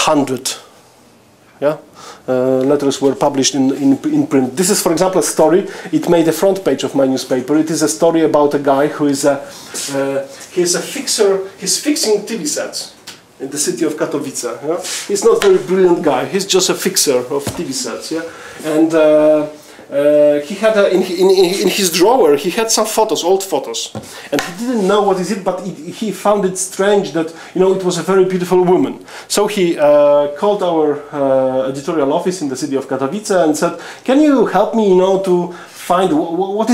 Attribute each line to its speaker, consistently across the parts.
Speaker 1: 100. Yeah? Letters were published in print. This is, for example, a story. It made the front page of my newspaper. It is a story about a guy who is he's a fixer. He's fixing TV sets in the city of Katowice. Yeah? He's not a very brilliant guy. He's just a fixer of TV sets. Yeah? And he had in his drawer he had some photos, old photos, and he didn't know what is it, but he found it strange that it was a very beautiful woman. So he called our editorial office in the city of Katowice and said, "Can you help me, to find what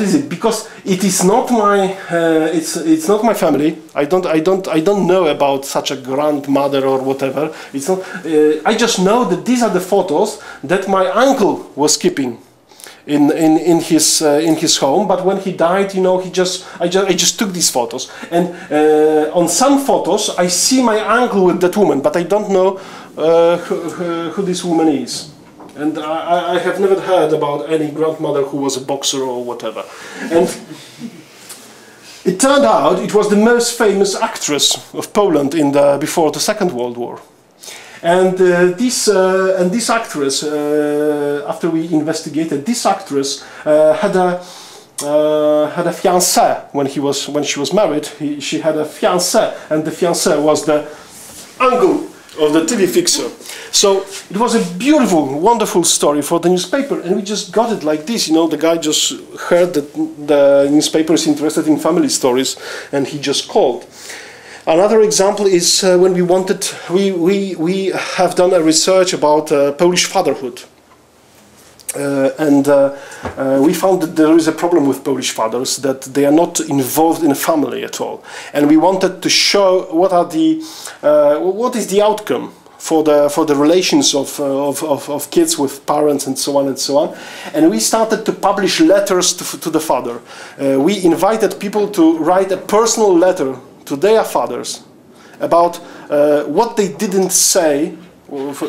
Speaker 1: is it? Because it is not my it's not my family. I don't know about such a grandmother or whatever. It's not. I just know that these are the photos that my uncle was keeping in his home. But when he died, I just took these photos, and on some photos I see my uncle with that woman, but I don't know who this woman is." And I have never heard about any grandmother who was a boxer or whatever. And it turned out it was the most famous actress of Poland before the Second World War. And this actress, after we investigated, this actress had a fiancé when she was married. She had a fiancé, and the fiancé was the uncle of the TV fixer. So it was a beautiful, wonderful story for the newspaper, and we just got it like this. The guy just heard that the newspaper is interested in family stories, and he just called. Another example is when we have done a research about Polish fatherhood. We found that there is a problem with Polish fathers, that they are not involved in a family at all, and we wanted to show what is the outcome for the relations of kids with parents and so on and so on. And we started to publish letters to the father. We invited people to write a personal letter to their fathers about what they didn't say.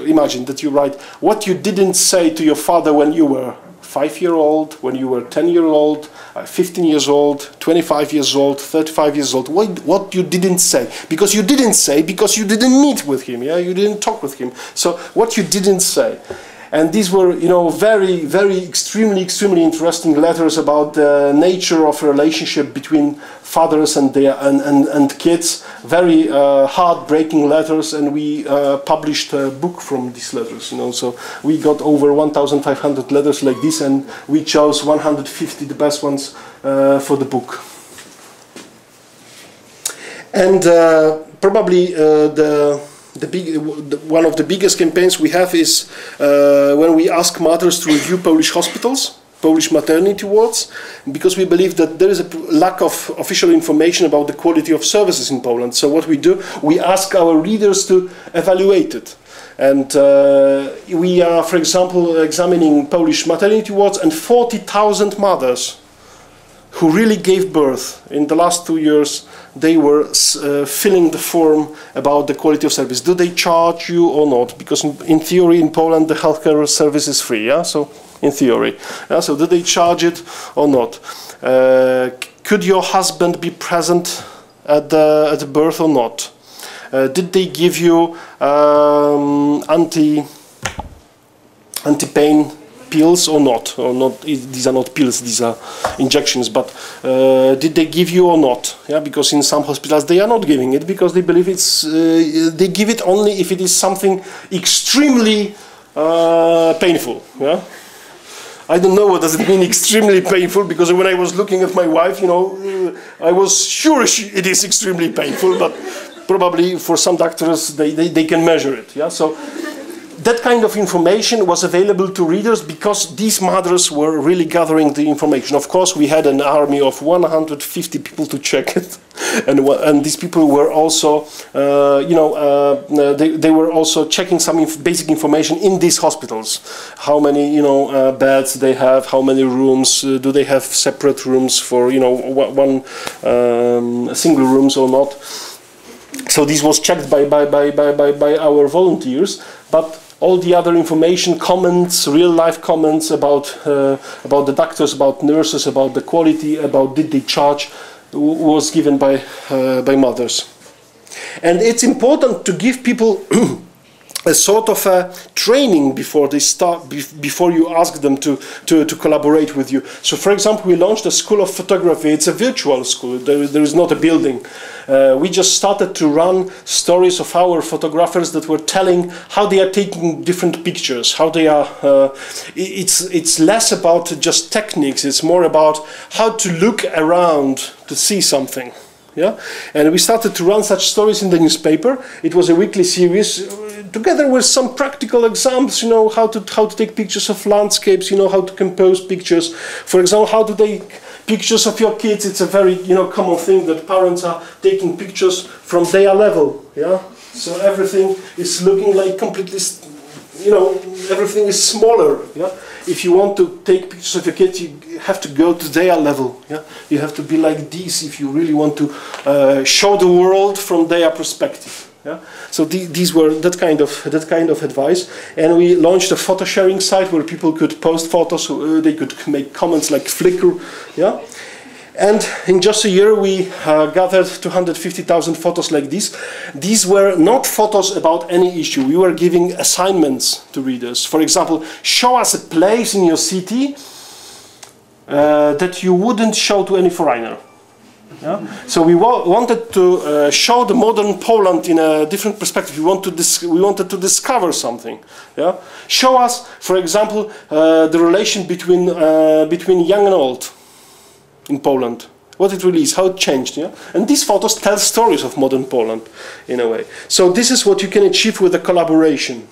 Speaker 1: Imagine that you write what you didn't say to your father when you were 5-year-old, when you were 10-year-old, 15 years old, 25 years old, 35 years old. What you didn't say, because you didn't meet with him, yeah, you didn't talk with him. So what you didn't say. And these were, very, very extremely interesting letters about the nature of relationship between fathers and kids. Very heartbreaking letters, and we published a book from these letters. So we got over 1,500 letters like this, and we chose 150 the best ones for the book. And probably one of the biggest campaigns we have is when we ask mothers to review Polish hospitals, Polish maternity wards, because we believe that there is a lack of official information about the quality of services in Poland. So what we do, we ask our readers to evaluate it. And we are, for example, examining Polish maternity wards, and 40,000 mothers who really gave birth in the last 2 years, they were filling the form about the quality of service. Do they charge you or not? Because in theory in Poland the healthcare service is free, yeah? So in theory. Yeah? So do they charge it or not? Could your husband be present at the birth or not? Did they give you anti-pain pills or not? These are not pills, these are injections, but did they give you or not? Yeah, because in some hospitals they are not giving it, because they believe they give it only if it is something extremely painful. Yeah, I don't know what does it mean extremely painful, because when I was looking at my wife, I was sure it is extremely painful, but probably for some doctors they can measure it. Yeah, so that kind of information was available to readers because these mothers were really gathering the information. Of course, we had an army of 150 people to check it, and these people were also, they were also checking some basic information in these hospitals. How many, beds they have, how many rooms, do they have separate rooms for, one single rooms or not. So this was checked by our volunteers, but all the other information, comments, real-life comments about the doctors, about nurses, about the quality, about did they charge, was given by mothers. And it's important to give people a sort of a training before they start, before you ask them to collaborate with you. So, for example, we launched a school of photography. It's a virtual school. There is not a building. We just started to run stories of our photographers that were telling how they are taking different pictures, how they are. It's less about just techniques. It's more about how to look around to see something. Yeah, and we started to run such stories in the newspaper. It was a weekly series, together with some practical examples. You know, how to take pictures of landscapes. You know, how to compose pictures. For example, how to take pictures of your kids. It's a very common thing that parents are taking pictures from their level. Yeah, so everything is looking like completely. Everything is smaller. Yeah, if you want to take pictures of your kids, you have to go to their level. Yeah, you have to be like this if you really want to show the world from their perspective. Yeah, so these were that kind of advice, and we launched a photo sharing site where people could post photos. They could make comments like Flickr. Yeah. And in just a year, we gathered 250,000 photos like this. These were not photos about any issue. We were giving assignments to readers. For example, show us a place in your city that you wouldn't show to any foreigner. Yeah? So we wanted to show the modern Poland in a different perspective. We wanted to discover something. Yeah? Show us, for example, the relation between young and old in Poland, what it really is, how it changed. Yeah? And these photos tell stories of modern Poland in a way. So this is what you can achieve with a collaboration.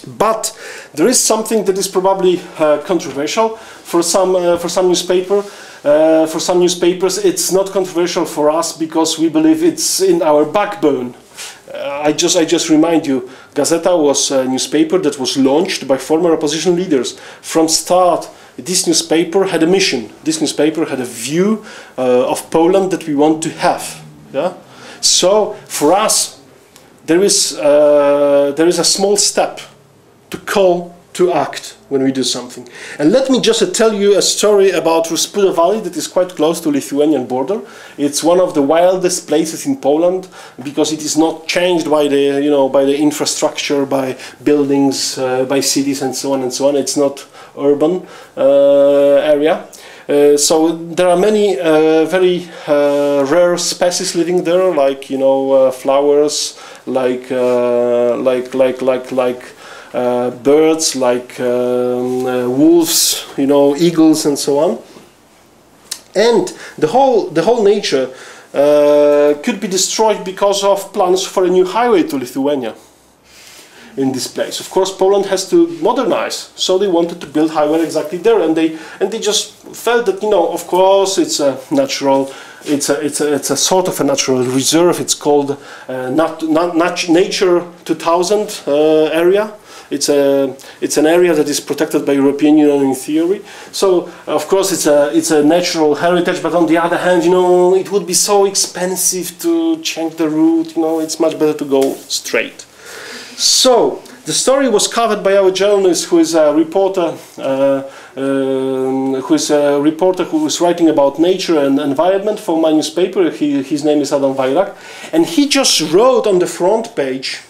Speaker 1: But there is something that is probably controversial for some newspaper. For some newspapers, it's not controversial for us because we believe it's in our backbone. I just remind you, Gazeta was a newspaper that was launched by former opposition leaders. From start, this newspaper had a mission. This newspaper had a view of Poland that we want to have. Yeah? So for us, there is a small step to call to act when we do something. And let me just tell you a story about Ruspuda Valley that is quite close to Lithuanian border. It's one of the wildest places in Poland because it is not changed by the infrastructure, by buildings, by cities and so on and so on. It's not urban area. So there are many very rare species living there, like flowers, like birds, like wolves, eagles, and so on. And the whole nature could be destroyed because of plans for a new highway to Lithuania in this place. Of course, Poland has to modernize, so they wanted to build highway exactly there, and they just felt that of course it's a natural. It's a sort of a natural reserve. It's called Nature 2000 area. It's an area that is protected by European Union in theory. So of course it's a natural heritage, but on the other hand, it would be so expensive to change the route. It's much better to go straight. So the story was covered by our journalist, who is a reporter, who was writing about nature and environment for my newspaper. His name is Adam Wajrak, and he just wrote on the front page